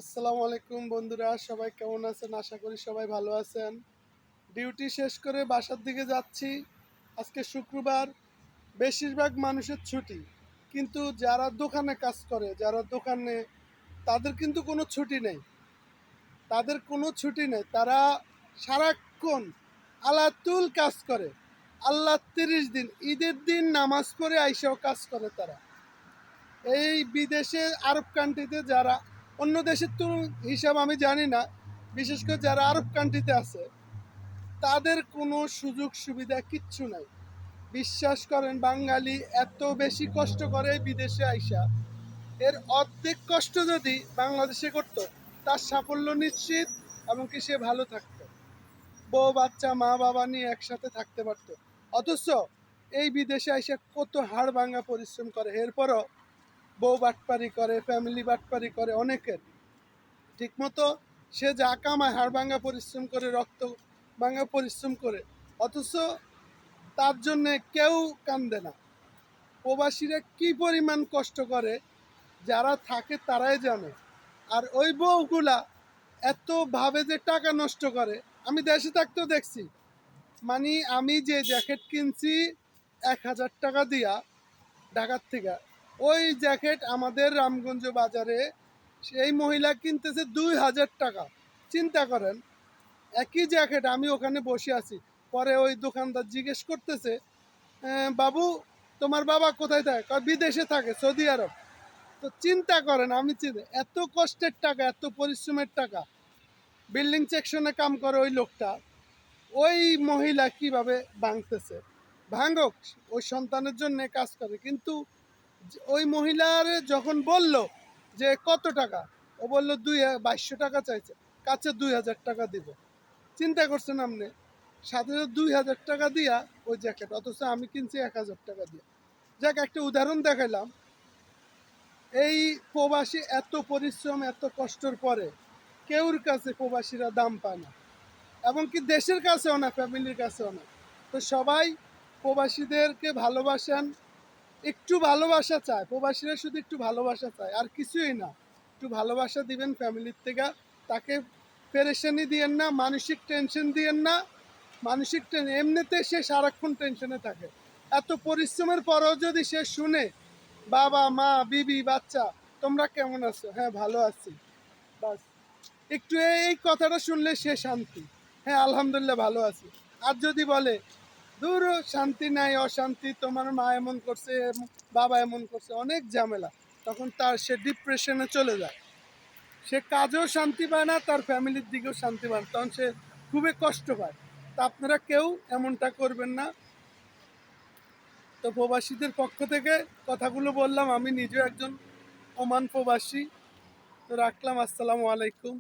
আসসালামু আলাইকুম বন্ধুরা, সবাই কেমন আছেন? আশা করি সবাই ভালো আছেন। ডিউটি শেষ করে বাসার দিকে যাচ্ছি। আজকে শুক্রবার, বেশিরভাগ মানুষের ছুটি, কিন্তু যারা দোকানে কাজ করে, যারা দোকানে, তাদের কিন্তু কোনো ছুটি নেই। তারা সারাক্ষণ আলাতুল কাজ করে। আল্লাহ 30 দিন, ঈদের দিন নামাজ পড়ে আইসাও কাজ করে তারা। এই বিদেশে আরব কান্ট্রিতে যারা, অন্য দেশের তো হিসাব আমি জানি না, বিশেষ করে যারা আরব কান্ট্রিতে আছে, তাদের কোনো সুযোগ সুবিধা কিচ্ছু নাই। বিশ্বাস করেন, বাঙালি এত বেশি কষ্ট করে বিদেশে আইসা, এর অর্ধেক কষ্ট যদি বাংলাদেশে করত, তার সাফল্য নিশ্চিত, এবং কি সে ভালো থাকতো, বউ বাচ্চা মা বাবা নিয়ে একসাথে থাকতে পারত। অথচ এই বিদেশে আইসা কত হাড় ভাঙা পরিশ্রম করে, এরপরও বউ বাটপারি করে, ফ্যামিলি বাটপারি করে অনেকের। ঠিকমতো সে যা কামায় হাড় ভাঙা পরিশ্রম করে, রক্ত ভাঙা পরিশ্রম করে, অথচ তার জন্যে কেউ কান্দে না। প্রবাসীরা কি পরিমাণ কষ্ট করে, যারা থাকে তারাই জানে। আর ওই বউগুলা এত ভাবে যে টাকা নষ্ট করে, আমি দেশে থাকতেও দেখছি। মানে আমি যে জ্যাকেট কিনছি 1,000 টাকা দিয়া ঢাকার থেকে, ওই জ্যাকেট আমাদের রামগঞ্জ বাজারে সেই মহিলা কিনতেছে 2,000 টাকা। চিন্তা করেন, একই জ্যাকেট, আমি ওখানে বসে আছি। পরে ওই দোকানদার জিজ্ঞেস করতেছে, বাবু, তোমার বাবা কোথায় থাকে? কয়, বিদেশে থাকে, সৌদি আরব। তো চিন্তা করেন, এত কষ্টের টাকা, এত পরিশ্রমের টাকা, বিল্ডিং সেকশনে কাম করে ওই লোকটা, ওই মহিলা কিভাবে ভাঙতেছে। ভাঙক, ওই সন্তানের জন্য কাজ করে। কিন্তু ওই মহিলার যখন বলল যে কত টাকা, ও বলল 2,200 টাকা চাইছে, কাছে 2,000 টাকা দিব। চিন্তা করছেন আপনি, সাথে 2,000 টাকা দিয়া ওই জ্যাকেট, অথচ আমি কিনছি 1,000 টাকা দিয়ে। যাক, একটা উদাহরণ দেখাইলাম। এই প্রবাসী এত পরিশ্রম, এত কষ্টর পরে কেউর কাছে প্রবাসীরা দাম পায় না, এবং কি দেশের কাছেও না, ফ্যামিলির কাছেও না। তো সবাই প্রবাসীদেরকে ভালোবাসেন, একটু ভালোবাসা চায়, প্রবাসীরা শুধু একটু ভালোবাসা চায়, আর কিছুই না। একটু ভালোবাসা দিবেন ফ্যামিলির থেকে, তাকে পেরেশানি দিয়েন না, মানসিক টেনশন দিয়েন না। এমনিতে সে সারাক্ষণ টেনশনে থাকে। এত পরিশ্রমের পরেও যদি সে শুনে, বাবা মা বিবি বাচ্চা তোমরা কেমন আছো, হ্যাঁ ভালো আছি, বাস, একটু এই কথাটা শুনলে সে শান্তি, হ্যাঁ আলহামদুলিল্লাহ ভালো আছি। আর যদি বলে, দূর, শান্তি নাই, অশান্তি, তোমার মা এমন করছে, বাবা এমন করছে, অনেক ঝামেলা, তখন সে ডিপ্রেশনে চলে যায়। সে কাজেও শান্তি পায় না, তার ফ্যামিলির দিকেও শান্তি পায় না, তখন সে খুবই কষ্ট পায়। তা আপনারা কেউ এমনটা করবেন না। তো প্রবাসীদের পক্ষ থেকে কথাগুলো বললাম, আমি নিজেও একজন ওমান প্রবাসী। তো রাখলাম, আসসালামু আলাইকুম।